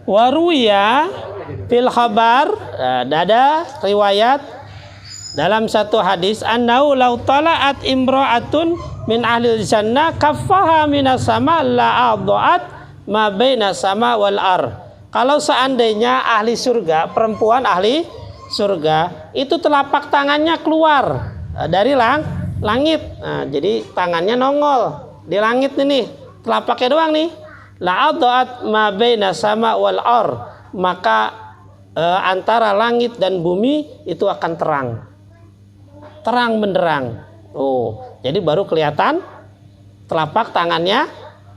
Waruya fil khabar, ada riwayat dalam satu hadis, annau law tala'at imra'atun min ahli jannah kaffaha minas sama la a'dha'at ma baina sama wal ar. Kalau seandainya ahli surga, perempuan ahli surga, itu telapak tangannya keluar dari langit. Nah, jadi tangannya nongol di langit ini, telapaknya doang nih. La'adha'at ma baina sama wal ar, maka antara langit dan bumi itu akan terang benderang. Jadi baru kelihatan telapak tangannya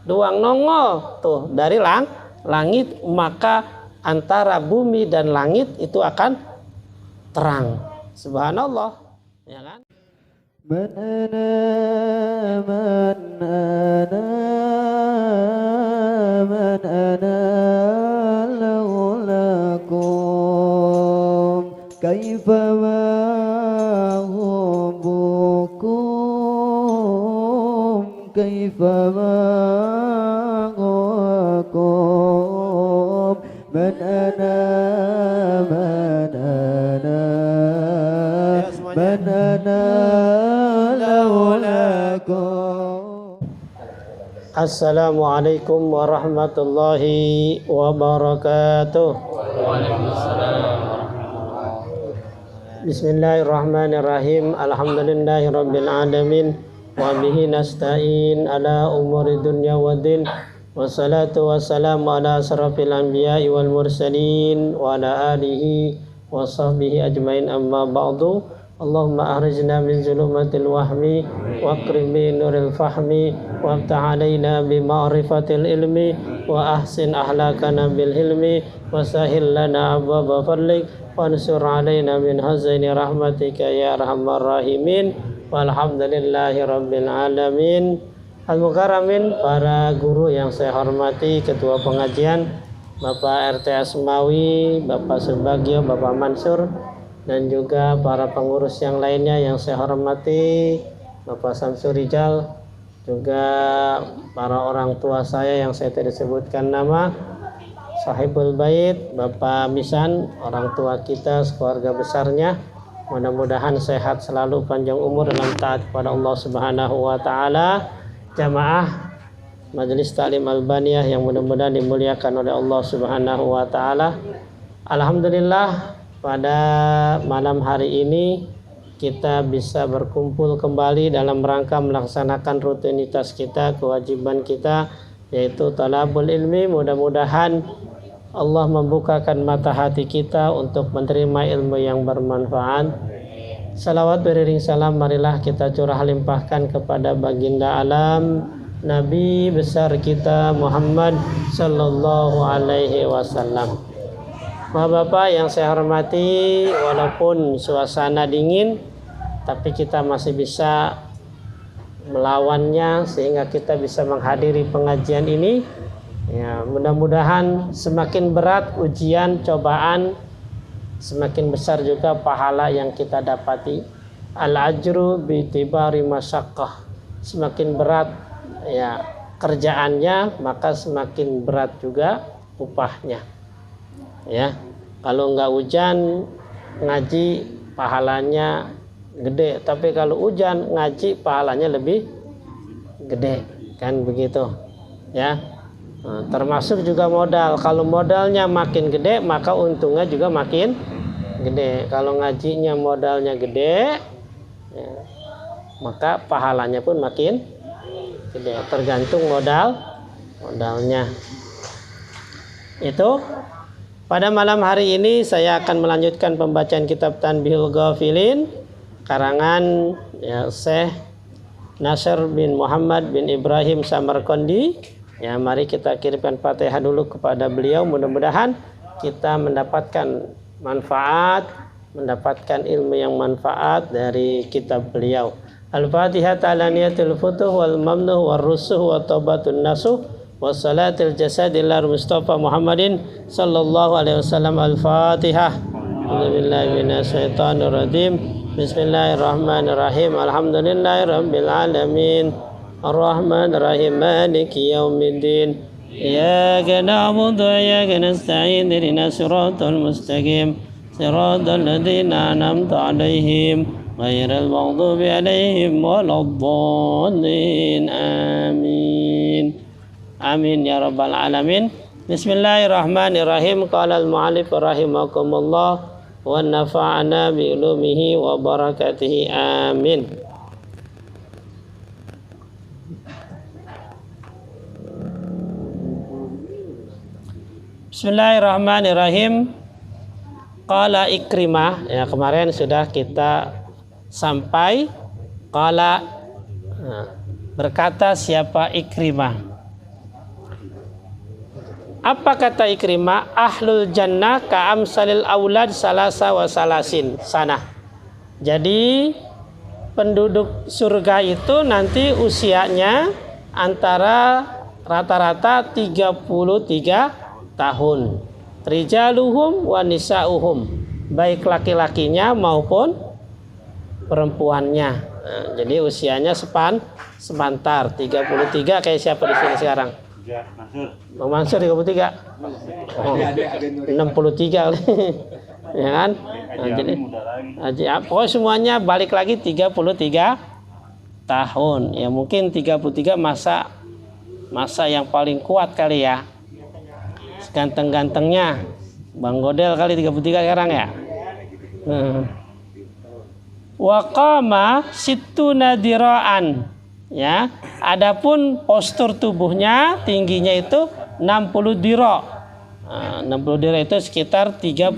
doang nongol tuh dari langit, maka antara bumi dan langit itu akan terang. Subhanallah, ya kan? Man ana laulakum kaifa ma hubbukum kaifa ma hukum man ana laulakum. Assalamualaikum warahmatullahi wabarakatuh. Bismillahirrahmanirrahim. Alhamdulillahirabbil alamin wa bihi nasta'in ala umuri dunya waddin. Wassalatu wassalamu ala asrafil anbiya'i wal mursalin wa ala alihi wa sahbihi ajmain, amma ba'du. Allahumma ahrijna min zulumatil wahmi wa akrim bi nuril fahmi wa aftah alaina bi ma'rifatil ilmi wa ahsin ahlakana bil hilmi wa sahil lana abwaba fadlik wa ansur alaina min hazaini rahmatika ya arhamar rahimin. Walhamdulillahi rabbil alamin. Al-Mukarramin, para guru yang saya hormati, ketua pengajian Bapak RT Asmawi, Bapak Subagio, Bapak Mansur, dan juga para pengurus yang lainnya yang saya hormati, Bapak Samsul Rijal, juga para orang tua saya yang saya tidak sebutkan nama, Sahibul Bait, Bapak Misan, orang tua kita sekeluarga besarnya, mudah-mudahan sehat selalu, panjang umur dalam taat kepada Allah Subhanahu wa taala. Jamaah Majelis Ta'lim Albaniyah yang mudah-mudahan dimuliakan oleh Allah Subhanahu wa taala. Alhamdulillah, pada malam hari ini kita bisa berkumpul kembali dalam rangka melaksanakan rutinitas kita, kewajiban kita, yaitu talabul ilmi. Mudah-mudahan Allah membukakan mata hati kita untuk menerima ilmu yang bermanfaat. Salawat beriring salam marilah kita curah limpahkan kepada baginda alam, Nabi besar kita Muhammad sallallahu alaihi wasallam. Bapak-bapak yang saya hormati, walaupun suasana dingin, tapi kita masih bisa melawannya sehingga kita bisa menghadiri pengajian ini. Ya, mudah-mudahan semakin berat ujian, cobaan, semakin besar juga pahala yang kita dapati. Al-ajru bitibari masyaqqah. Semakin berat ya kerjaannya, maka semakin berat juga upahnya. Ya, kalau nggak hujan ngaji pahalanya gede, tapi kalau hujan ngaji pahalanya lebih gede, kan begitu ya. Termasuk juga modal. Kalau modalnya makin gede, maka untungnya juga makin gede. Kalau ngajinya modalnya gede, ya, maka pahalanya pun makin gede. Tergantung modalnya. Itu pada malam hari ini saya akan melanjutkan pembacaan kitab Tanbihul Ghafilin karangan ya, Syekh Nasr bin Muhammad bin Ibrahim Samarqandi. Ya, mari kita kirimkan Fatihah dulu kepada beliau. Mudah-mudahan kita mendapatkan manfaat, mendapatkan ilmu yang manfaat dari kitab beliau. Al-Fatihah ta'ala niyatul futuh wal mamnuh wal rusuh wa taubatun nasuh wa salatul jasadillah Mustafa Muhammadin sallallahu alaihi wasallam. Al-Fatihah. A'udzubillahi minasyaitonir rajim. Bismillahirrahmanirrahim. Alhamdulillahirabbil alamin. Ar-Rahman Ar-Rahim Maliki Yaumiddin. Iyyaka na'budu wa iyyaka nasta'in ihdinas siratal mustaqim siratal ladzina an'amta 'alaihim ghairil maghdubi 'alaihim waladdallin. Amin. Amin ya rabbal alamin. Bismillahirrahmanirrahim. Qala al-mu'allif rahimakumullah wa nafa'ana bi ulumihi wa barakatihi. Amin. Bismillahirrahmanirrahim. Qala Ikrimah, ya kemarin sudah kita sampai qala, berkata siapa Ikrimah. Apa kata Ikrimah? Ahlul jannah ka'amsalil aulad salasa wa salasin sana. Jadi penduduk surga itu nanti usianya antara rata-rata 33 tahun. Rijaluhum wa nisa'uhum, baik laki-lakinya maupun perempuannya. Nah, jadi usianya sepantar 33 kayak siapa di sini sekarang? Bang Mansur 33. Oh, 63 kali. Ya kan? Nah, jadi pokoknya semuanya balik lagi 33 tahun. Ya mungkin 33 masa yang paling kuat kali ya. Ganteng-gantengnya Bang Godel kali 33 sekarang ya. Wa qama sittuna diraan, ya. Adapun postur tubuhnya tingginya itu 60 diro. 60 diro itu sekitar 30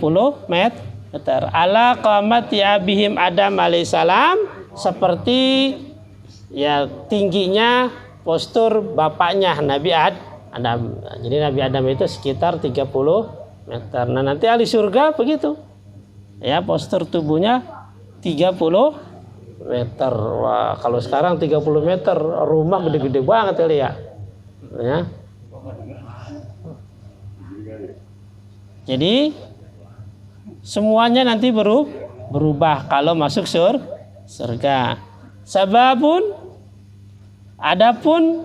meter. Ala qamati abihim Adam alaihissalam, seperti ya tingginya postur bapaknya Nabi Adam. Jadi Nabi Adam itu sekitar 30 meter. Nah nanti ahli surga begitu. Ya postur tubuhnya 30 meter. Wah kalau sekarang 30 meter rumah gede-gede banget kali ya. Ya. Jadi semuanya nanti berubah kalau masuk surga. Sababun, adapun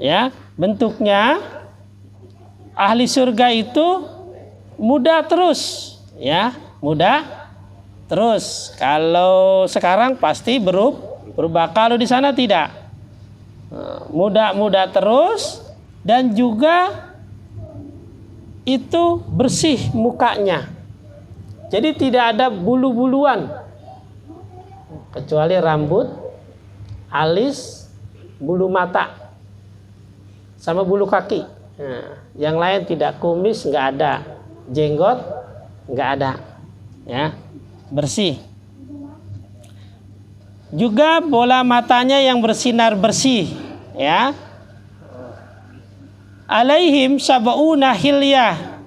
ya bentuknya ahli surga itu muda terus, ya muda terus. Kalau sekarang pasti berubah. Kalau di sana tidak, muda terus, dan juga itu bersih mukanya. Jadi tidak ada bulu-buluan kecuali rambut, alis, bulu mata sama bulu kaki. Nah, yang lain tidak, kumis nggak ada, jenggot nggak ada, ya bersih. Juga bola matanya yang bersinar bersih, ya. Alaihim sab'una hilyah.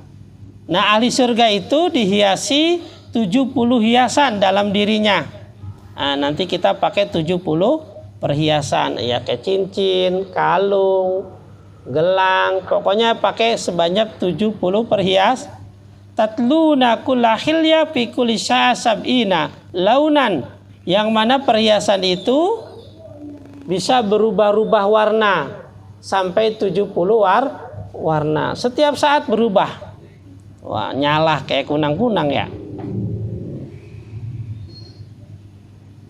Nah ahli surga itu dihiasi 70 hiasan dalam dirinya. Nah, nanti kita pakai 70 perhiasan, ya kayak cincin, kalung, gelang, pokoknya pakai sebanyak 70 perhias. Tatluna kulla hilya fi kulli sab'ina launan, yang mana perhiasan itu bisa berubah-ubah warna sampai 70 warna. Setiap saat berubah. Wah, nyala kayak kunang-kunang ya.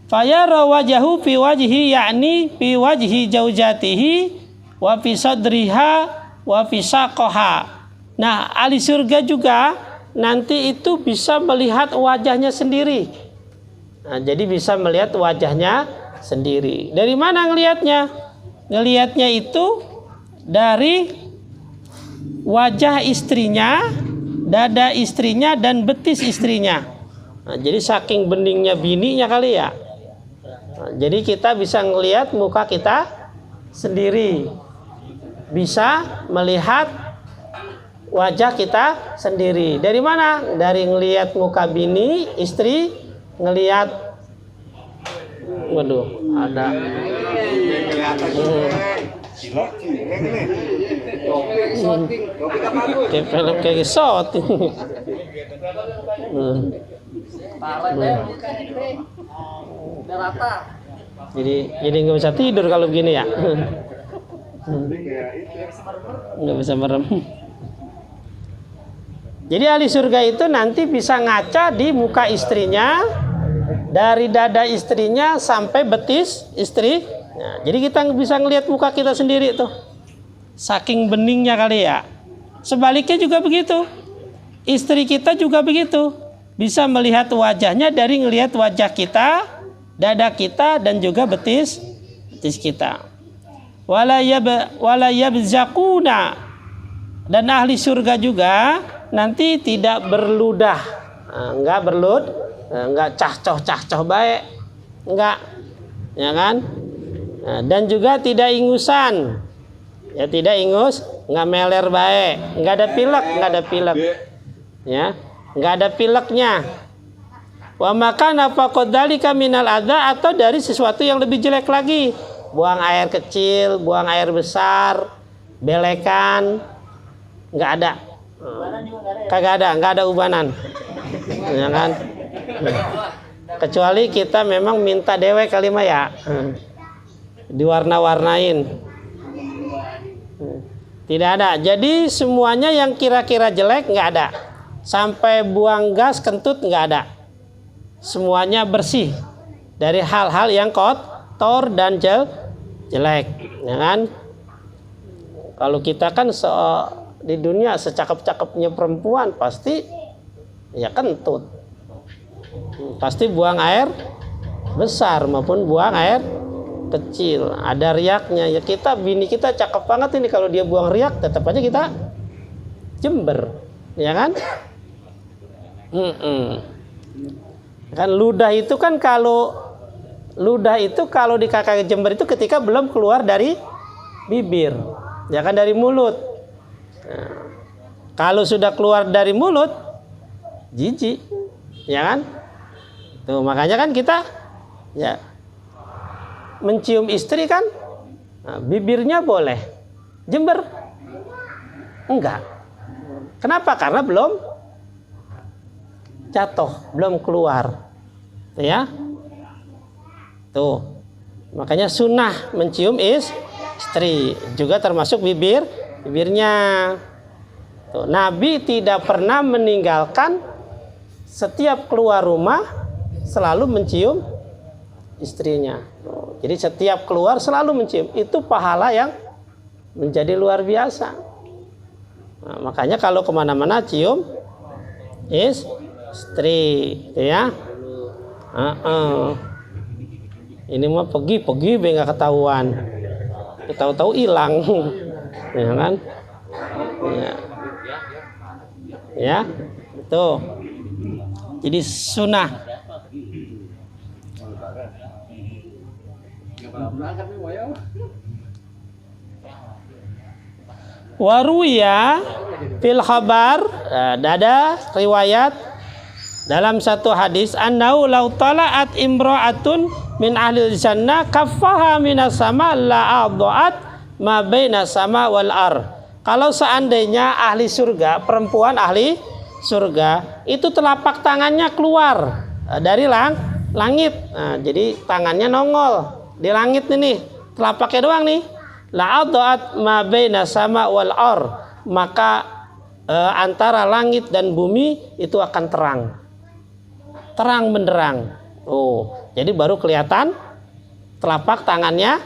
Fayara wajahu fi wajhi, yakni fi wajhi jaujatihi wa fi sadriha wa fi saqaha. Nah, ahli surga juga nanti itu bisa melihat wajahnya sendiri. Nah, jadi bisa melihat wajahnya sendiri. Dari mana ngelihatnya? Ngelihatnya itu dari wajah istrinya, dada istrinya, dan betis istrinya. Nah, jadi saking beningnya bininya kali ya. Nah, jadi kita bisa ngelihat muka kita sendiri, bisa melihat wajah kita sendiri. Dari mana? Dari ngelihat muka bini, istri, ngelihat, waduh, ada. Kayak film kayak shooting. Jadi nggak bisa tidur kalau begini ya. Nggak bisa merem. Jadi ahli surga itu nanti bisa ngaca di muka istrinya, dari dada istrinya sampai betis istri. Nah, jadi kita bisa ngelihat muka kita sendiri tuh. Saking beningnya kali ya. Sebaliknya juga begitu. Istri kita juga begitu. Bisa melihat wajahnya dari ngelihat wajah kita, dada kita, dan juga betis kita. Wala yabzaquna, dan ahli surga juga nanti tidak berludah, enggak enggak cah-coh baik, enggak, ya kan? Dan juga tidak ingusan, ya tidak ingus, enggak meler baik, enggak ada pilek, ya, enggak ada pileknya. Wa makana faqadzalika minal adza, atau dari sesuatu yang lebih jelek lagi, buang air kecil, buang air besar, belekan, enggak ada. Kagak ada ubanan, ya kan? Kecuali kita memang minta dewek kali mah ya, diwarna-warnain. Tidak ada. Jadi semuanya yang kira-kira jelek nggak ada. Sampai buang gas kentut nggak ada. Semuanya bersih dari hal-hal yang kotor dan jelek, ya kan? Kalau kita kan di dunia secakep-cakepnya perempuan pasti ya kentut, pasti buang air besar maupun buang air kecil, ada riaknya. Ya kita, bini kita cakep banget ini, kalau dia buang riak tetap aja kita jember, ya kan? Kan ludah itu kan, kalau di kakak jember itu ketika belum keluar dari bibir, ya kan, dari mulut. Nah, kalau sudah keluar dari mulut, jijik, ya kan? Tuh makanya kan kita ya mencium istri kan, nah, bibirnya boleh, jember enggak. Kenapa? Karena belum jatuh, belum keluar, tuh ya. Tuh makanya sunnah mencium istri juga termasuk bibirnya. Tuh, Nabi tidak pernah meninggalkan, setiap keluar rumah selalu mencium istrinya. Jadi setiap keluar selalu mencium. Itu pahala yang menjadi luar biasa. Nah, makanya kalau kemana-mana cium istri, ya. Ini mah pergi nggak ketahuan. Tahu-tahu hilang, ya kan? Ya, tuh. Jadi sunnah. Waruya fil khabar, ada riwayat dalam satu hadis, annau law tala'at imra'atun min ahli jannah kaffaha minas sama la a'dha'at ma baina sama wal ar. Kalau seandainya ahli surga, perempuan ahli surga, itu telapak tangannya keluar dari langit. Nah, jadi tangannya nongol di langit ini, telapaknya doang nih. La'adha'at ma baina sama wal ar, maka antara langit dan bumi itu akan terang benderang. Oh, jadi baru kelihatan telapak tangannya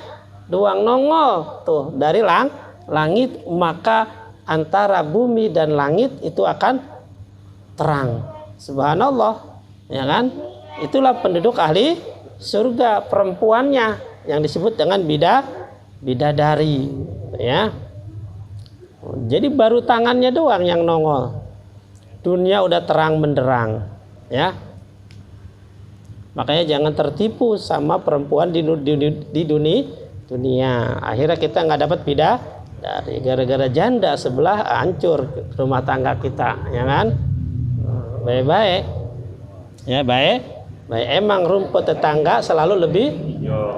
doang nongol tuh dari langit, maka antara bumi dan langit itu akan terang. Subhanallah, ya kan? Itulah penduduk ahli surga, perempuannya yang disebut dengan bidadari, ya. Jadi baru tangannya doang yang nongol, dunia udah terang benderang, ya. Makanya jangan tertipu sama perempuan di dunia. Akhirnya kita nggak dapat bidadari, gara-gara janda sebelah hancur rumah tangga kita, ya kan? Baik-baik, ya baik. Emang rumput tetangga selalu lebih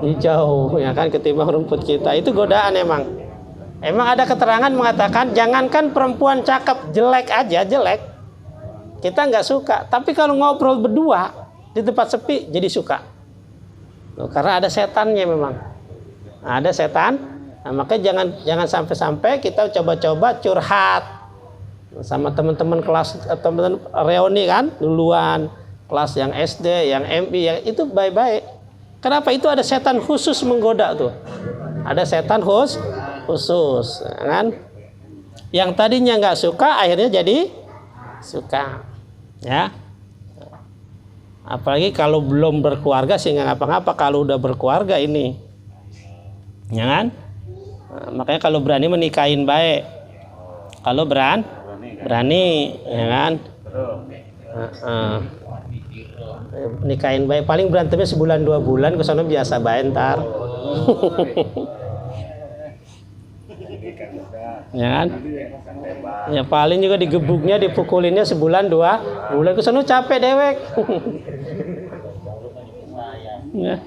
hijau, ya kan, ketimbang rumput kita. Itu godaan emang. Emang ada keterangan mengatakan jangankan perempuan cakep, jelek aja jelek, kita nggak suka. Tapi kalau ngobrol berdua di tempat sepi jadi suka. Loh, karena ada setannya memang. Ada Nah, makanya jangan sampai kita coba-coba curhat sama teman-teman kelas, teman-teman reuni kan duluan, kelas yang SD, yang MI, yang itu baik-baik. Kenapa? Itu ada setan khusus menggoda tuh. Ada setan khusus, kan? Yang tadinya nggak suka akhirnya jadi suka, ya. Apalagi kalau belum berkeluarga sih nggak ngapa-ngapa. Kalau udah berkeluarga ini, ya kan? Nah, makanya kalau berani menikahin baik. Kalau berani, ya kan? Nikahin baik. Paling berantemnya sebulan 2 bulan, kesana biasa baik ntar. Ya kan? Ya paling juga digebuknya, dipukulinnya sebulan 2 bulan, kesana capek dewek. Ya.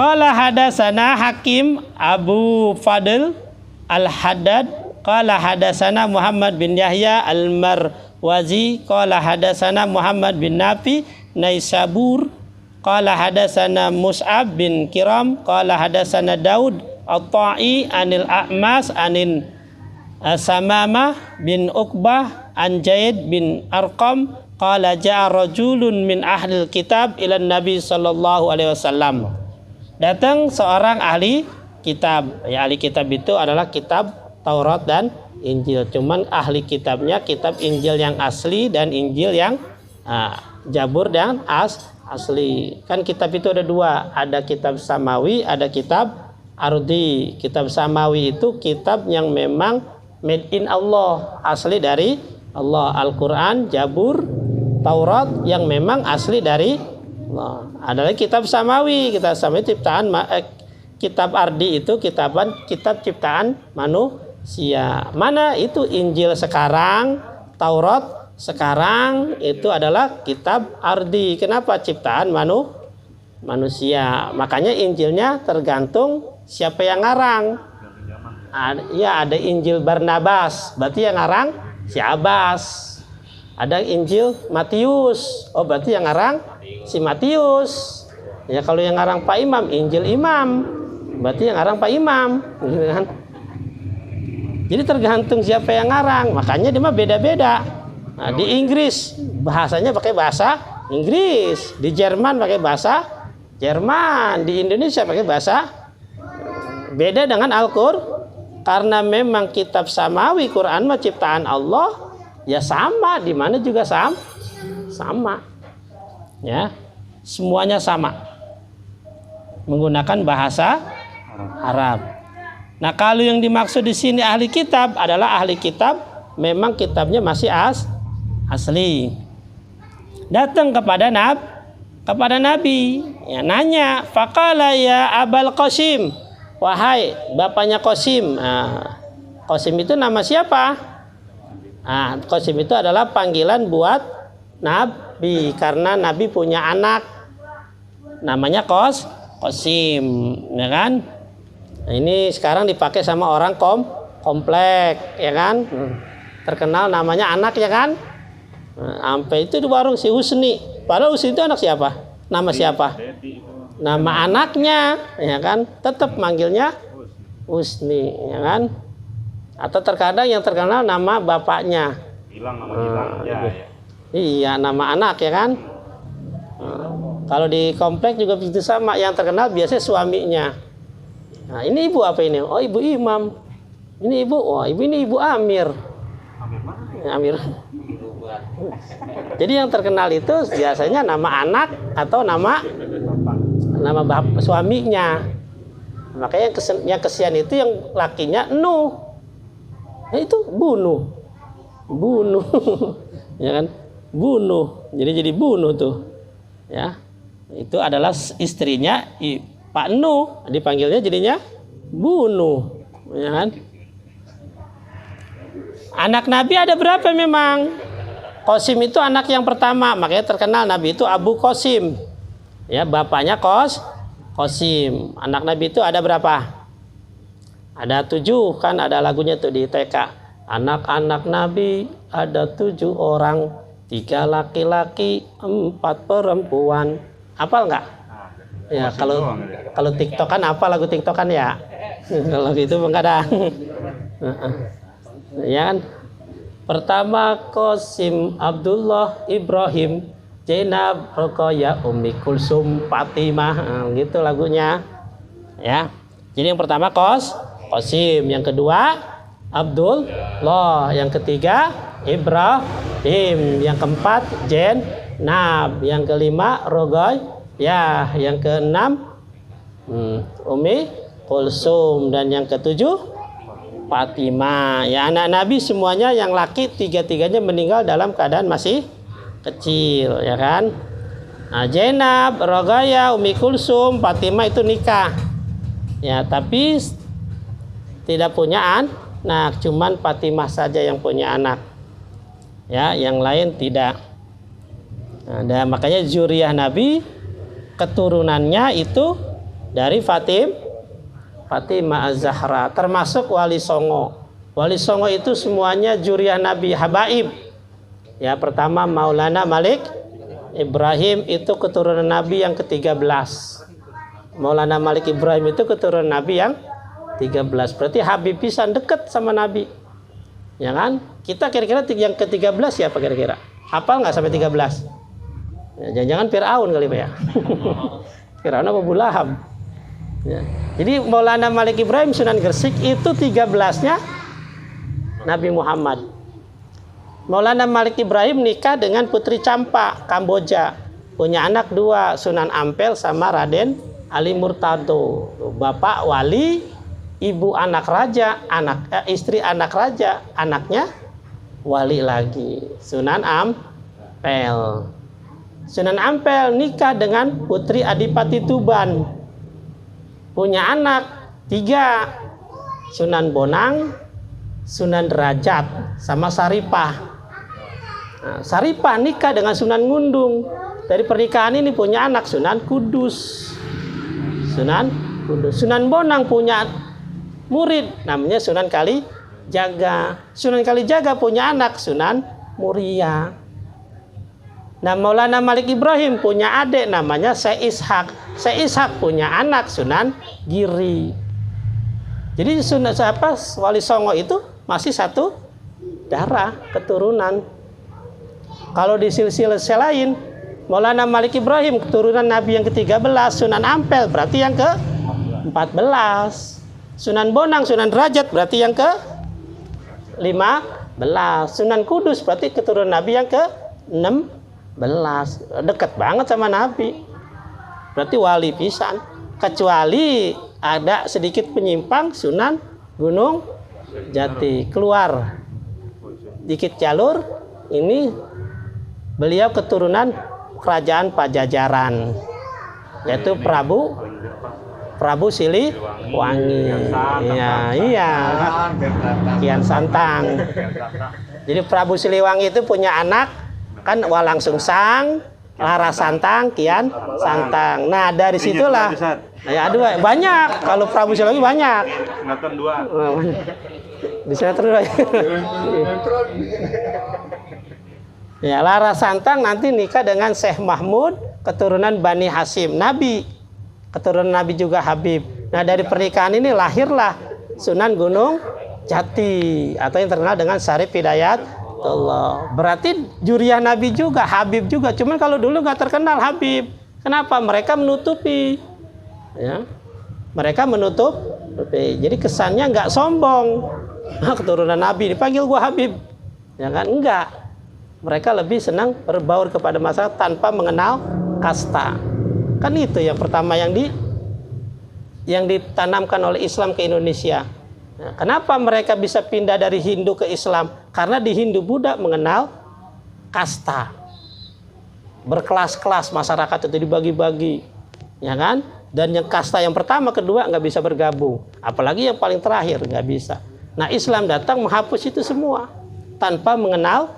Qala hadasana Hakim Abu Fadl Al-Haddad qala hadasana Muhammad bin Yahya Al-Marwazi qala hadasana Muhammad bin Nafi Naisabur qala hadasana Mus'ab bin Kiram qala hadasana Daud At-Ta'i anil A'mas anin Samamah bin Uqbah an Zaid bin Arqam qala ja'a rajulun min ahlil kitab ila Nabi sallallahu alaihi wasallam. Datang seorang ahli kitab. Ya, ahli kitab itu adalah kitab Taurat dan Injil. Cuman ahli kitabnya kitab Injil yang asli dan Injil yang Jabur dan asli. Kan kitab itu ada 2, ada kitab samawi, ada kitab ardi. Kitab samawi itu kitab yang memang made in Allah, asli dari Allah. Al-Quran, Jabur, Taurat yang memang asli dari Allah. Adalah kitab samawi. Kitab samawi ciptaan, kitab ardi itu kitab ciptaan manusia. Mana itu Injil sekarang, Taurat sekarang itu adalah kitab ardi. Kenapa? Ciptaan manusia. Makanya Injilnya tergantung siapa yang ngarang. Ya, ada Injil Barnabas, berarti yang ngarang si Abbas. Ada Injil Matius, oh berarti yang ngarang si Matius. Ya, kalau yang ngarang Pak Imam, Injil Imam, berarti yang ngarang Pak Imam, gitu kan? Jadi tergantung siapa yang ngarang. Makanya dia mah beda-beda. Nah, di Inggris bahasanya pakai bahasa Inggris, di Jerman pakai bahasa Jerman, di Indonesia pakai bahasa beda dengan Al-Qur'an. Karena memang kitab samawi, Quran mah ciptaan Allah, ya sama, di mana juga sama. Ya. Semuanya sama. Menggunakan bahasa Arab. Nah, kalau yang dimaksud di sini ahli kitab adalah ahli kitab memang kitabnya masih asli. Datang kepada Nabi, ya, nanya, faqala ya Abul Qasim, wahai bapaknya Qasim. Nah, Qasim itu nama siapa? Nah, Qasim itu adalah panggilan buat Nabi karena Nabi punya anak namanya Qasim, ya kan? Nah, ini sekarang dipakai sama orang komplek, ya kan? Terkenal namanya anak, ya kan? Nah, sampai itu di warung si Husni. Padahal Husni itu anak siapa? Nama siapa? Nama anaknya, ya kan? Tetap manggilnya Husni, ya kan? Atau terkadang yang terkenal nama bapaknya. Iya, nama anak, ya kan? Kalau di komplek juga begitu sama. Yang terkenal biasanya suaminya. Nah, ini ibu apa ini? Oh, ibu Imam. Ini ibu, oh ibu ini ibu Amir. Amir. Jadi yang terkenal itu biasanya nama anak atau nama bapak suaminya. Makanya yang kesian itu yang lakinya Nuh. Nah, itu bunuh. Ya kan? Bunuh. Jadi bunuh tuh. Ya. Itu adalah istrinya Pak Nuh, dipanggilnya jadinya bunuh, ya kan? Anak Nabi ada berapa memang? Qasim itu anak yang pertama, makanya terkenal Nabi itu Abu Qasim. Ya, bapaknya Qasim. Anak Nabi itu ada berapa? Ada 7, kan ada lagunya tuh di TK. Anak-anak Nabi ada 7 orang, 3 laki-laki, 4 perempuan. Hafal nggak? Ya kalau TikTokan apa lagu TikTokan ya? Kalau gitu enggak ada. Ya kan? Pertama Qasim, Abdullah, Ibrahim, Zainab, Ruqayyah, Ummi Kulsum, Fatimah, gitu lagunya. Ya. Jadi yang pertama Qasim, yang kedua Abdullah, yang ketiga Ibrahim, yang keempat Zainab, yang kelima Ruqayyah, yang keenam Ummi Kulsum, dan yang ketujuh Fatimah. Ya, anak Nabi semuanya yang laki tiga-tiganya meninggal dalam keadaan masih kecil, ya kan? Nah, Zainab, Ruqayyah, Ummi Kulsum, Fatimah itu nikah. Ya, tapi tidak punya anak, cuman Fatimah saja yang punya anak. Ya, yang lain tidak. Nah, dan makanya zuriyah Nabi keturunannya itu dari Fatimah Az-Zahra, termasuk Wali Songo. Wali Songo itu semuanya zuriyah Nabi, habaib. Ya, pertama Maulana Malik Ibrahim itu keturunan Nabi yang ke-13. Maulana Malik Ibrahim itu keturunan Nabi yang 13. Berarti habib pisan, dekat sama Nabi. Ya kan? Kita kira-kira yang ke-13 siapa kira-kira? Hafal nggak sampai 13? Ya, jangan-jangan Fir'aun kali Pak ya. Fir'aun apa Abu Lahab? Ya. Jadi Maulana Malik Ibrahim Sunan Gresik itu 13-nya Nabi Muhammad. Maulana Malik Ibrahim nikah dengan Putri Campa Kamboja, punya anak 2, Sunan Ampel sama Raden Ali Murtado. Bapak wali, ibu anak raja, istri anak raja, anaknya wali lagi, Sunan Ampel. Sunan Ampel nikah dengan Putri Adipati Tuban, punya anak 3, Sunan Bonang, Sunan Derajat, sama Saripah. Nah, Saripah nikah dengan Sunan Ngundung. Dari pernikahan ini punya anak Sunan Kudus. Sunan Bonang punya murid namanya Sunan Kalijaga. Sunan Kalijaga punya anak Sunan Muria. Nah, Maulana Malik Ibrahim punya adik namanya Syekh Ishaq. Syekh Ishaq punya anak Sunan Giri. Jadi Wali Songo itu masih satu darah, keturunan. Kalau di silsilah lain, Maulana Malik Ibrahim keturunan Nabi yang ke-13, Sunan Ampel berarti yang ke-14. Sunan Bonang, Sunan Derajat berarti yang ke-15. Sunan Kudus berarti keturunan Nabi yang ke-16. Dekat banget sama Nabi. Berarti wali pisan. Kecuali ada sedikit penyimpang Sunan Gunung Jati, keluar dikit jalur, ini beliau keturunan kerajaan Pajajaran, yaitu Prabu Siliwangi. Iya. Kian Santang. Jadi Prabu Siliwangi itu punya anak kan Walang Sungsang, Lara Santang, Kian Santang. Nah, dari situlah ya aduh banyak. Kalau Prabu Siliwangi banyak. Sinetron 2. Di sinetron 2. Ya, Lara Santang nanti nikah dengan Syekh Mahmud, keturunan Bani Hasyim, Nabi. Keturunan Nabi juga Habib. Nah, dari pernikahan ini lahirlah Sunan Gunung Jati atau yang terkenal dengan Syarif Hidayatullah. Berarti juriyah Nabi juga, Habib juga. Cuman kalau dulu nggak terkenal Habib. Kenapa? Mereka menutupi. Ya. Mereka menutupi. Jadi kesannya nggak sombong. Keturunan Nabi dipanggil gua Habib. Ya kan? Enggak. Mereka lebih senang berbaur kepada masyarakat tanpa mengenal kasta. Kan itu yang pertama yang ditanamkan oleh Islam ke Indonesia. Nah, kenapa mereka bisa pindah dari Hindu ke Islam? Karena di Hindu Buddha mengenal kasta. Berkelas-kelas masyarakat itu dibagi-bagi. Ya kan? Dan yang kasta yang pertama, kedua nggak bisa bergabung. Apalagi yang paling terakhir nggak bisa. Nah, Islam datang menghapus itu semua tanpa mengenal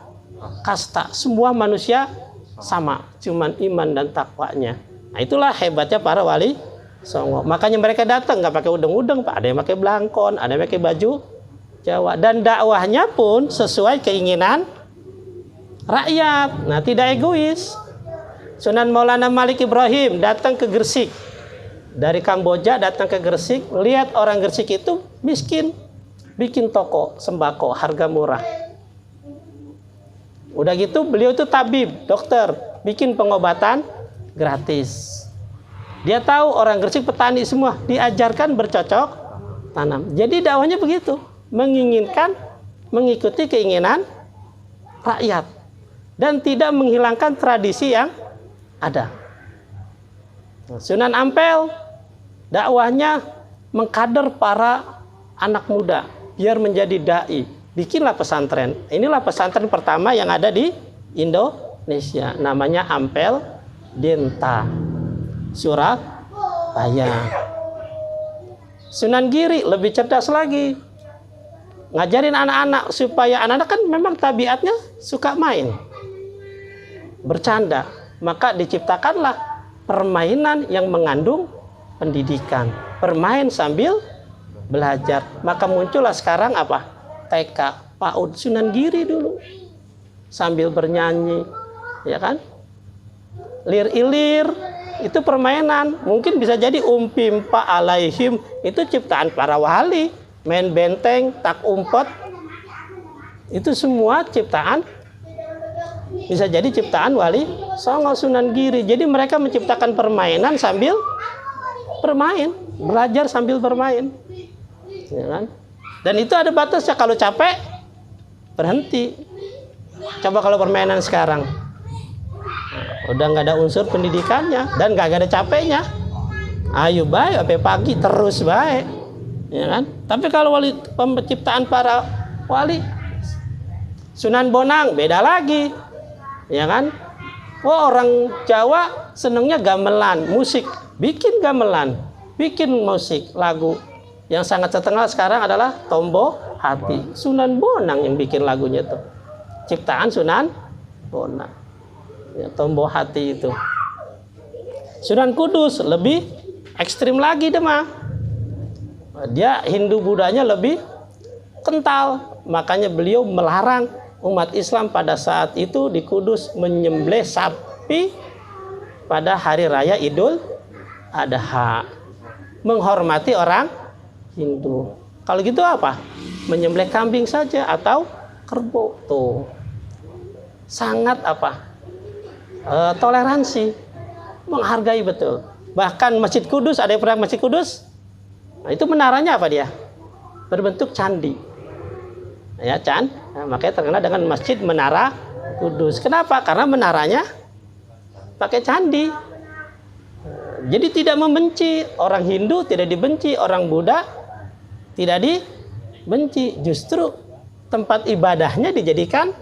kasta. Semua manusia sama, cuman iman dan takwanya. Nah, itulah hebatnya para wali Songo. Makanya mereka datang nggak pakai udeng-udeng, Pak. Ada yang pakai belangkon, ada yang pakai baju Jawa. Dan dakwahnya pun sesuai keinginan rakyat. Nah, tidak egois. Sunan Maulana Malik Ibrahim datang ke Gresik. dari Kamboja datang ke Gresik, lihat orang Gresik itu miskin, bikin toko sembako harga murah. Udah gitu beliau itu tabib, dokter, bikin pengobatan gratis. Dia tahu orang Gresik petani semua, diajarkan bercocok tanam. Jadi dakwahnya begitu, menginginkan mengikuti keinginan rakyat dan tidak menghilangkan tradisi yang ada. Sunan Ampel dakwahnya mengkader para anak muda biar menjadi dai. Bikinlah pesantren. Inilah pesantren pertama yang ada di Indonesia. Namanya Ampel Denta, Surabaya. Sunan Giri lebih cerdas lagi. Ngajarin anak-anak supaya anak-anak kan memang tabiatnya suka main, bercanda. Maka diciptakanlah permainan yang mengandung pendidikan. Bermain sambil belajar. Maka muncullah sekarang apa? TK, PAUD. Sunan Giri dulu sambil bernyanyi, ya kan? Lir ilir itu permainan. Mungkin bisa jadi umpimpa alaihim itu ciptaan para wali. Main benteng, tak umpet, itu semua ciptaan, bisa jadi ciptaan wali Songo Sunan Giri. Jadi mereka menciptakan permainan sambil bermain, belajar sambil bermain, ya kan? Dan itu ada batasnya, kalau capek berhenti. Coba kalau permainan sekarang udah nggak ada unsur pendidikannya dan nggak ada capeknya, ayo baik sampai pagi terus baik, ya kan? Tapi kalau wali penciptaan para wali, Sunan Bonang beda lagi, ya kan? Oh, orang Jawa senengnya gamelan, musik, bikin gamelan, bikin musik, lagu. Yang sangat terkenal sekarang adalah Tombo Hati. Sunan Bonang yang bikin lagunya tuh. Ciptaan Sunan Bonang. Ya, Tombo Hati itu. Sunan Kudus lebih ekstrim lagi demah. Dia Hindu Budanya lebih kental. Makanya beliau melarang umat Islam pada saat itu di Kudus menyembelih sapi pada hari raya Idul Adha. Menghormati orang Hindu. Kalau gitu apa? Menyembelih kambing saja atau kerbau. Tuh. Sangat apa? Toleransi. Menghargai betul. Bahkan Masjid Kudus, ada yang pernah Masjid Kudus? Nah, itu menaranya apa dia? Berbentuk candi. Ya, nah, makanya terkenal dengan Masjid Menara Kudus. Kenapa? Karena menaranya pakai candi. Jadi tidak membenci. Orang Hindu tidak dibenci, orang Buddha tidak dibenci, justru tempat ibadahnya dijadikan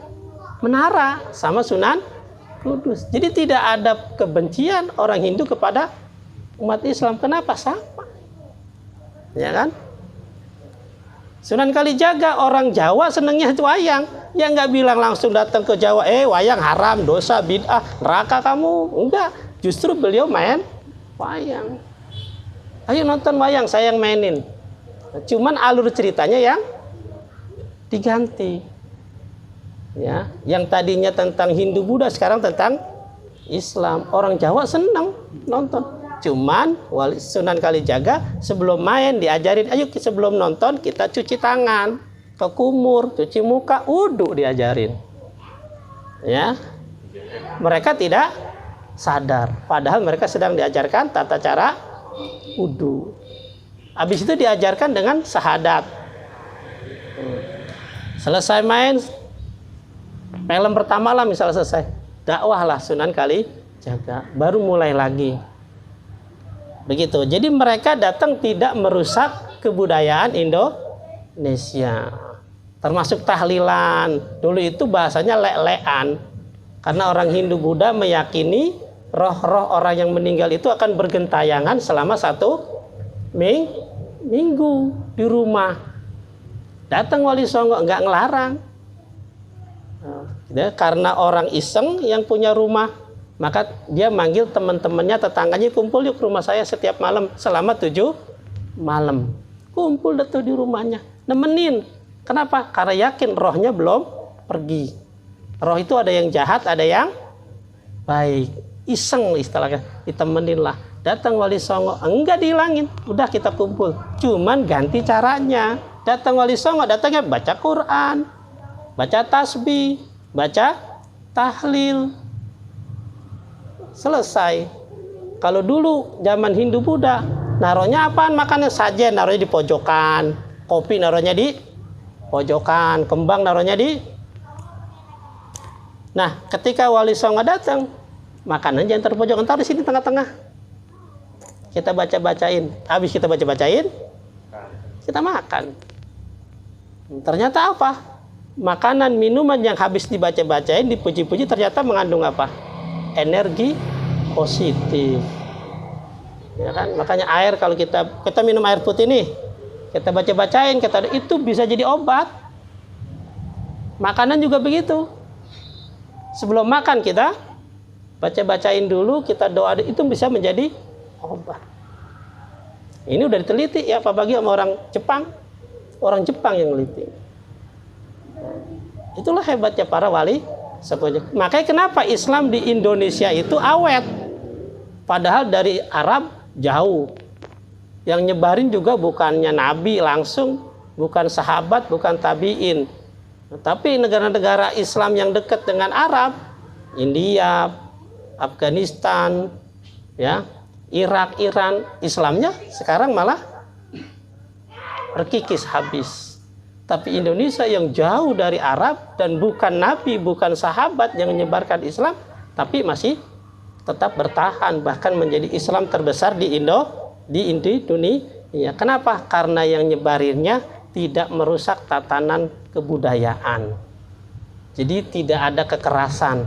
menara sama Sunan Kudus. Jadi tidak ada kebencian orang Hindu kepada umat Islam. Kenapa? Sama, ya kan? Sunan Kalijaga orang Jawa senengnya wayang, ya nggak bilang langsung datang ke Jawa, wayang haram, dosa, bid'ah, neraka kamu. Enggak, justru beliau main wayang. Ayo nonton wayang, saya yang mainin. Cuman alur ceritanya yang diganti, ya, yang tadinya tentang Hindu Buddha sekarang tentang Islam. Orang Jawa senang nonton. Cuman Wali Sunan Kalijaga sebelum main diajarin, ayo sebelum nonton kita cuci tangan, ke kumur, cuci muka, wudu diajarin. Ya, mereka tidak sadar, padahal mereka sedang diajarkan tata cara wudu. Habis itu diajarkan dengan syahadat. Selesai main, film pertama lah misalnya selesai, dakwahlah Sunan Kalijaga, baru mulai lagi. Begitu. Jadi mereka datang tidak merusak kebudayaan Indonesia. Termasuk tahlilan. Dulu itu bahasanya lek-lekan. Karena orang Hindu Buddha meyakini roh-roh orang yang meninggal itu akan bergentayangan selama 1 minggu di rumah. Datang Wali Songo enggak ngelarang. Karena orang iseng yang punya rumah, maka dia manggil teman-temannya, tetangganya, kumpul yuk ke rumah saya setiap malam selama 7 malam. Kumpul tuh di rumahnya, nemenin. Kenapa? Karena yakin rohnya belum pergi. Roh itu ada yang jahat, ada yang baik. Iseng istilahnya, ditemenin lah. Datang Wali Songo, enggak dihilangin, udah kita kumpul. Cuman ganti caranya. Datang Wali Songo, datangnya baca Quran, baca tasbih, baca tahlil. Selesai. Kalau dulu zaman Hindu Buddha, naruhnya apaan? Makannya sajen, naruhnya di pojokan. Kopi naruhnya di pojokan, kembang naruhnya di. Nah, ketika Wali Songo datang, makanan jangan terpojokan, taruh di sini tengah-tengah. Kita baca-bacain, habis kita baca-bacain, kita makan. Ternyata apa? Makanan, minuman yang habis dibaca-bacain, dipuji-puji, ternyata mengandung apa? Energi positif. Ya kan? Makanya air, kalau kita minum air putih nih, kita baca-bacain, itu bisa jadi obat. Makanan juga begitu. Sebelum makan kita baca-bacain dulu, kita doa, itu bisa menjadi obat. Ini udah diteliti ya, apalagi sama orang Jepang. Orang Jepang yang meliti. Itulah hebatnya para wali. Makanya kenapa Islam di Indonesia itu awet. Padahal dari Arab jauh. Yang nyebarin juga bukannya nabi langsung, bukan sahabat, bukan tabiin. Tapi negara-negara Islam yang dekat dengan Arab, India, Afghanistan, ya, Irak, Iran, Islamnya sekarang malah terkikis habis. Tapi Indonesia yang jauh dari Arab dan bukan nabi, bukan sahabat yang menyebarkan Islam, tapi masih tetap bertahan, bahkan menjadi Islam terbesar di Indonesia. Kenapa? Karena yang nyebarinnya tidak merusak tatanan kebudayaan. Jadi tidak ada kekerasan,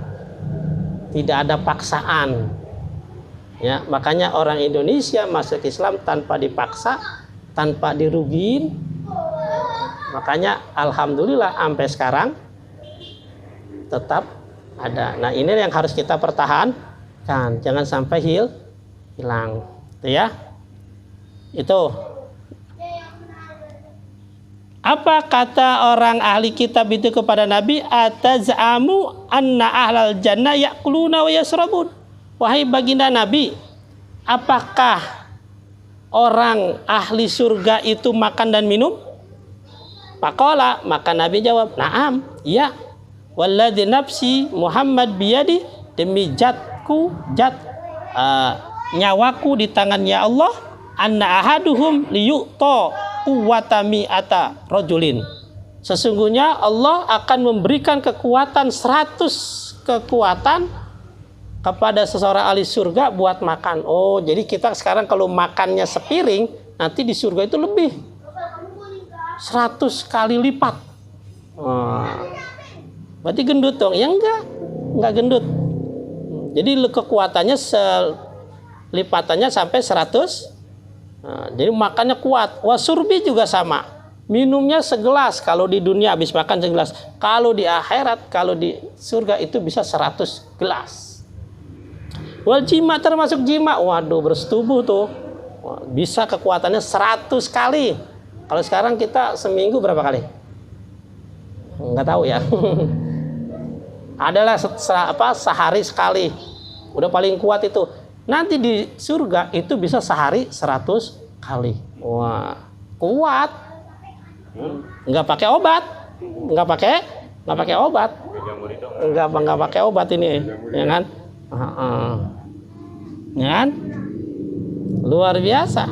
tidak ada paksaan. Ya, makanya orang Indonesia masuk Islam tanpa dipaksa, tanpa dirugiin. Makanya alhamdulillah sampai sekarang tetap ada. Nah, ini yang harus kita pertahankan, jangan sampai hilang. Itu ya. Itu. Apa kata orang ahli kitab itu kepada Nabi? Atazamu anna ahlal jannah ya'kuluna wa yasrabun. Wahai baginda Nabi, apakah orang ahli surga itu makan dan minum? Faqala, maka Nabi jawab, "Na'am, iya. Walladzi nafsi Muhammad biyadi, demi nyawaku di tangannya Allah, anna ahaduhum liyu'ta quwwata mi'ata rajulin." Sesungguhnya Allah akan memberikan kekuatan 100 kekuatan kepada seseorang ahli surga buat makan. Oh, jadi kita sekarang kalau makannya sepiring, nanti di surga itu lebih 100 kali lipat. Berarti gendut dong? Ya enggak gendut. Jadi kekuatannya lipatannya sampai 100. Jadi makannya kuat. Wasurbi juga sama. Minumnya segelas. Kalau di dunia habis makan segelas. Kalau di akhirat, kalau di surga itu bisa 100 gelas. Wal jima, termasuk jima. Waduh, bersetubuh tuh. Bisa kekuatannya 100 kali. Kalau sekarang kita seminggu berapa kali? Enggak tahu ya. Adalah sehari sekali. Udah paling kuat itu. Nanti di surga itu bisa sehari 100 kali. Wah, kuat. Enggak pakai obat. Enggak pakai obat. Enggak pakai obat ini, ya kan? Ya kan? Luar biasa.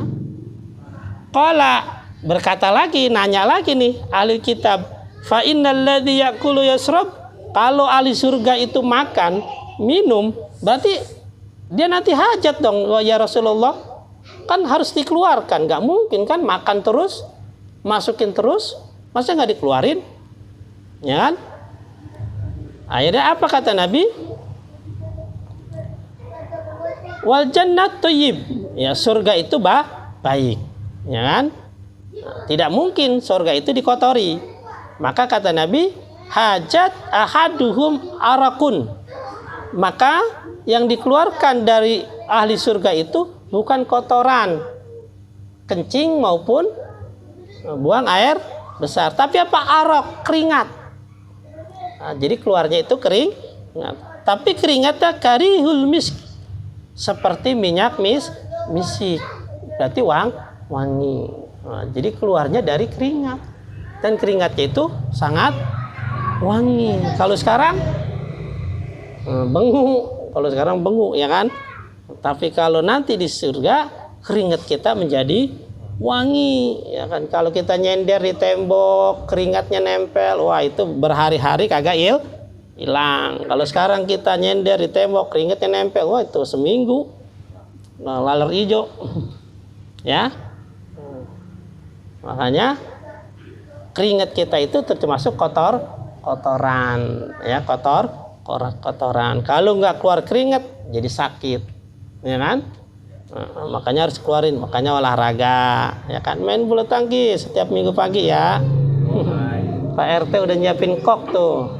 Qala, berkata lagi, nanya lagi nih ahli kitab, fa innal ladzi ya'kulu yasrab, kalau ahli surga itu makan, minum, berarti dia nanti hajat dong ya Rasulullah. Kan harus dikeluarkan, nggak mungkin kan makan terus, masukin terus, masa nggak dikeluarin? Ya kan? Akhirnya apa kata Nabi? Wal jannat thayyib, ya surga itu baik, ya kan? Tidak mungkin surga itu dikotori. Maka kata Nabi, hajat ahaduhum arakun. Maka yang dikeluarkan dari ahli surga itu bukan kotoran, kencing maupun buang air besar, tapi apa? Arak, keringat. Nah, jadi keluarnya itu kering, tapi keringatnya karihul misk, seperti minyak misik, berarti wangi. Nah, jadi keluarnya dari keringat, dan keringatnya itu sangat wangi. Kalau sekarang bengu, kalau sekarang bengu ya kan. Tapi kalau nanti di surga keringat kita menjadi wangi ya kan. Kalau kita nyender di tembok keringatnya nempel, wah itu berhari-hari kagak hilang. Kalau sekarang kita nyender di tembok keringatnya nempel, wah itu seminggu laler hijau ya. Makanya keringat kita itu termasuk kotoran ya, kotoran. Kalau nggak keluar keringat jadi sakit ya kan. Makanya harus keluarin, makanya olahraga ya kan, main bulu tangkis setiap minggu pagi ya. Pak RT udah nyiapin kok tuh,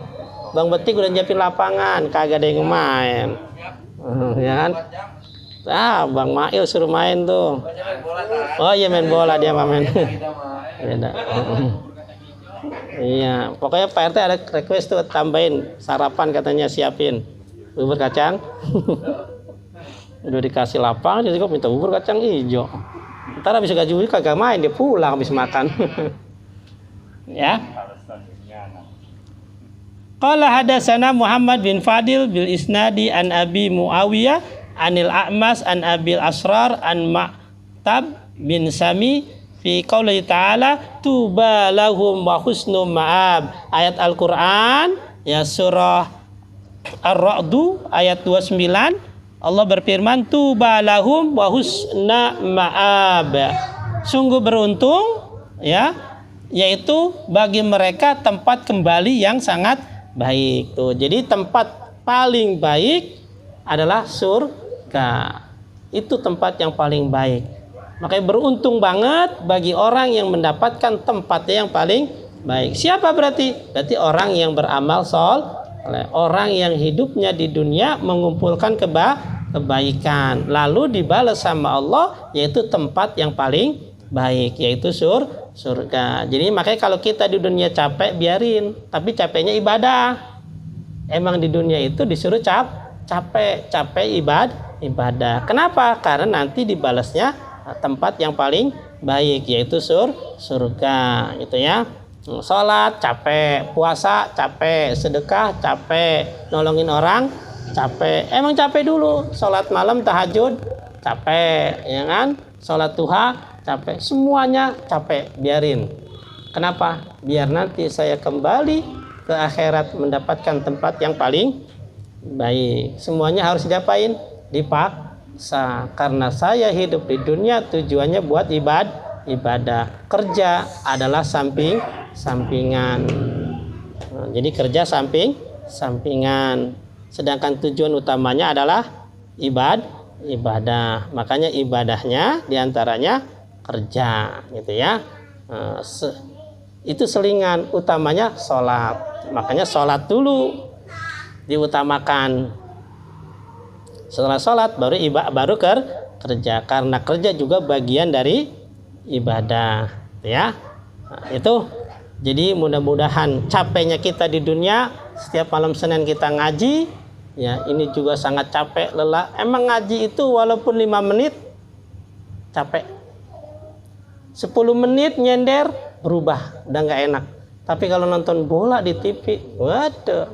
Bang Betik udah nyiapin lapangan, kagak ada yang main ya kan. Bang Mail suruh main tuh. Oh iya main bola dia main. Beda. Iya, pokoknya Pak RT ada request tuh tambahin sarapan katanya siapin bubur kacang. Udah dikasih lapangan jadi kok minta bubur kacang hijau. Ntar habis gaji kagak main, dia pulang habis makan. Ya. Qala hadatsana Muhammad bin Fadil bil isnadi an Abi Muawiyah anil A'mas an Abil Asrar an Ma'tab bin Sami fi qouli ta'ala tuba lahum wa husnu ma'ab. Ayat Al-Qur'an ya, surah Ar-Ra'du ayat 29. Allah berfirman tuba lahum wa husna ma'ab. Sungguh beruntung ya, yaitu bagi mereka tempat kembali yang sangat baik tuh. Jadi tempat paling baik adalah surga. Itu tempat yang paling baik. Makanya beruntung banget bagi orang yang mendapatkan tempatnya yang paling baik. Siapa berarti? Berarti orang yang beramal soleh, orang yang hidupnya di dunia mengumpulkan kebaikan, lalu dibalas sama Allah, yaitu tempat yang paling baik, yaitu surga. Jadi makanya kalau kita di dunia capek biarin, tapi capeknya ibadah. Emang di dunia itu disuruh capek ibadah. Kenapa? Karena nanti dibalasnya tempat yang paling baik, yaitu surga gitu ya. Sholat capek, puasa capek, sedekah capek, nolongin orang capek. Emang capek dulu. Sholat malam tahajud capek ya kan, sholat duha capek, semuanya capek, biarin. Kenapa? Biar nanti saya kembali ke akhirat mendapatkan tempat yang paling baik. Semuanya harus diapain? Dipaksa. Karena saya hidup di dunia tujuannya buat ibadah. Kerja adalah sampingan. Jadi kerja sampingan. Sedangkan tujuan utamanya adalah ibadah. Makanya ibadahnya diantaranya kerja gitu ya. Itu selingan, utamanya sholat. Makanya sholat dulu diutamakan. Setelah sholat baru kerja, karena kerja juga bagian dari ibadah ya. Itu jadi mudah-mudahan capeknya kita di dunia, setiap malam Senin kita ngaji ya, ini juga sangat capek, lelah. Emang ngaji itu walaupun 5 menit capek, 10 menit nyender berubah, udah nggak enak. Tapi kalau nonton bola di TV, waduh,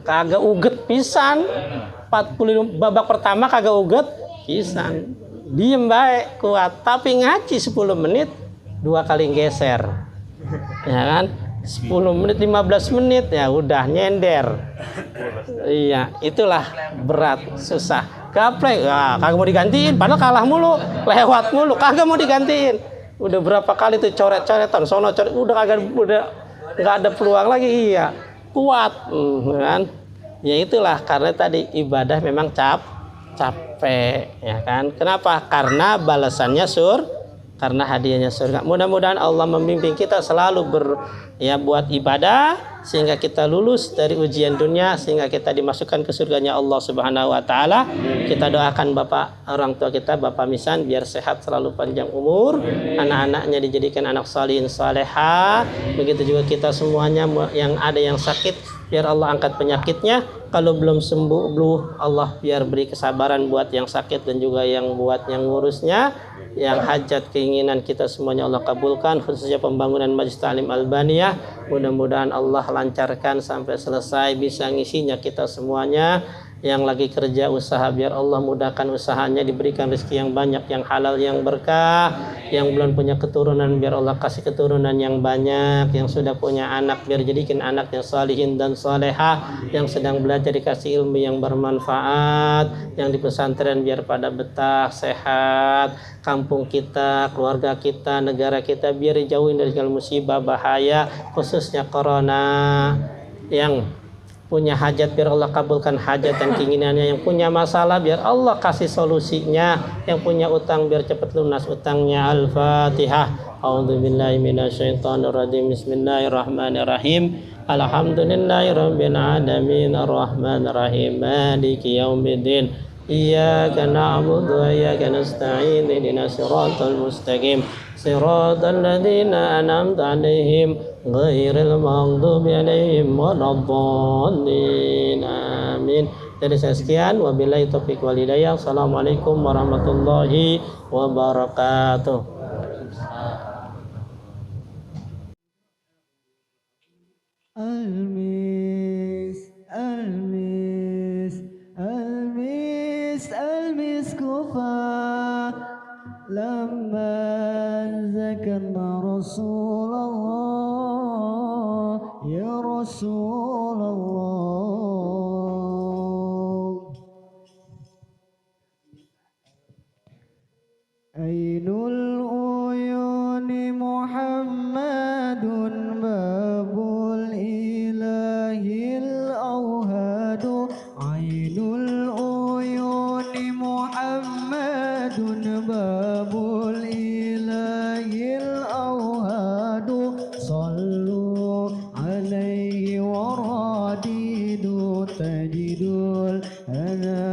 kagak uget pisan. 40 babak pertama kagak uget pisan, diem baik kuat. Tapi ngaji 10 menit 2 kali geser ya kan, 10 menit 15 menit ya udah nyender. Iya, itulah berat, susah, gaplek. Kagak mau digantiin, padahal kalah mulu, lewat mulu, kagak mau digantiin. Udah berapa kali tuh coret-coretan, sono coret, udah nggak ada peluang lagi. Iya, kuat kan. Ya itulah, karena tadi ibadah memang capek ya kan. Kenapa? Karena balasannya karena hadiahnya surga. Mudah-mudahan Allah membimbing kita selalu buat ibadah sehingga kita lulus dari ujian dunia, sehingga kita dimasukkan ke surganya Allah Subhanahu wa taala. Kita doakan bapak orang tua kita, Bapak Misan, biar sehat selalu, panjang umur, anak-anaknya dijadikan anak salihin salehah. Begitu juga kita semuanya yang ada yang sakit, biar Allah angkat penyakitnya. Kalau belum sembuh, Allah biar beri kesabaran buat yang sakit dan juga yang buat yang ngurusnya. Yang hajat keinginan kita semuanya Allah kabulkan, khususnya pembangunan Majlis Ta'lim Albaniyah. Mudah-mudahan Allah lancarkan sampai selesai, bisa ngisinya kita semuanya. Yang lagi kerja usaha, biar Allah mudahkan usahanya, diberikan rezeki yang banyak, yang halal, yang berkah. Yang belum punya keturunan, biar Allah kasih keturunan yang banyak. Yang sudah punya anak, biar jadikan anak yang salihin dan salehah. Yang sedang belajar dikasih ilmu yang bermanfaat. Yang di pesantren biar pada betah, sehat. Kampung kita, keluarga kita, negara kita biar dijauhin dari segala musibah, bahaya, khususnya corona. Yang punya hajat biar Allah kabulkan hajat dan keinginannya. Yang punya masalah biar Allah kasih solusinya. Yang punya utang biar cepat lunas utangnya. Al-Fatihah. A'udzubillahi minasyaitonirrajim. Bismillahirrahmanirrahim. Alhamdulillahirabbil alamin arrahmanirrahim maliki yaumiddin. Iyyaka na'budu wa iyyaka nasta'in. Ihdinas siratal mustaqim. Siratal ladzina an'amta 'alaihim ghairil maghdubi 'alaihim waladdallin. Amin. Dari saya sekian, wabillahi taufiq wal hidayah. Assalamualaikum warahmatullahi wabarakatuh. المس المس المس المس كفى لما ذكرنا رسول الله يا رسول الله عين العيون محمد باب الإله الأوهاد عين العيون محمد باب الإله الأوهاد صلوا عليه وراديدوا تجدوا الهنا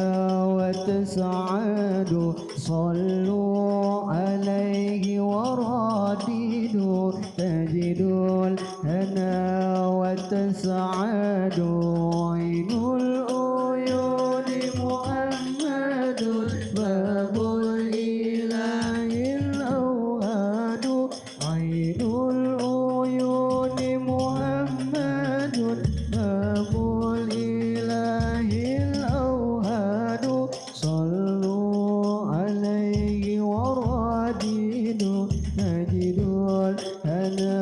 وتسعدوا صلوا عليه وراديدوا تجدوا الهنا وتسعدوا عين العيون محمد باب الإله الأوهاد عين العيون محمد باب الإله الأوهاد صلوا عليه وراديدوا تجدوا الهنا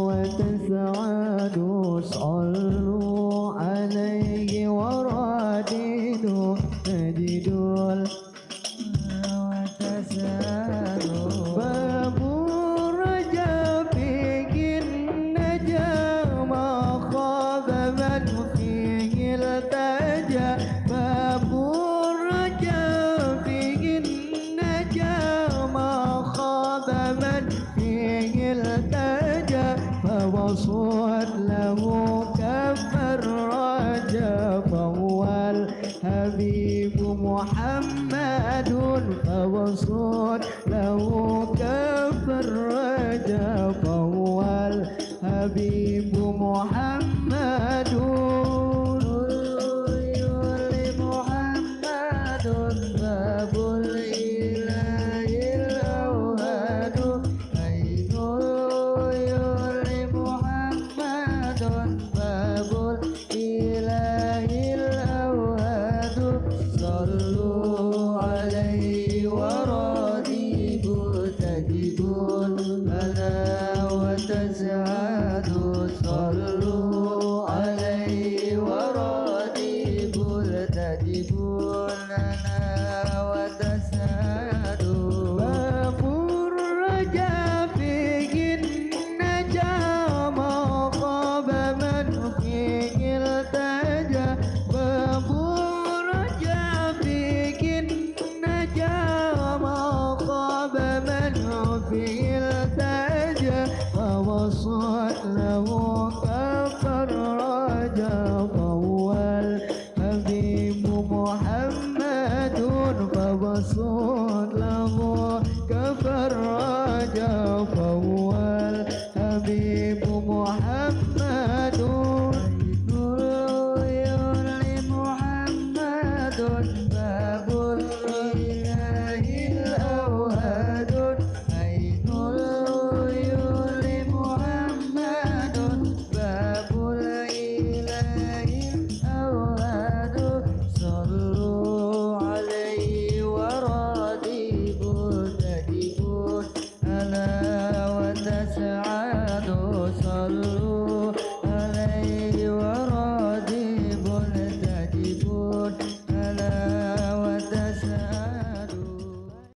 وتسعدوا صلوا عليه وراديدوا تجدوا الهنا وتسعدوا باب الرجاء فيه النجاة ما خاب من فيه التجا باب الرجاء فيه النجاة ما خاب من فيه التجا فوصوت له كف الرجا فهو الحبيب محمد فوصوت له كف الرجا فهو الحبيب محمد محمد باب الإله الأوهاد عين العيون محمد باب الإله الأوهاد صلوا عليه وراديبوا تجدوا الهنا وتسعدوا صلوا عليه وراديبوا تجدوا الهنا وتسعدوا باب الرجاء فيه النجاة ما خاب من فيه التجا باب الرجاء فيه النجاة ما خاب من فيه التجا فوصل له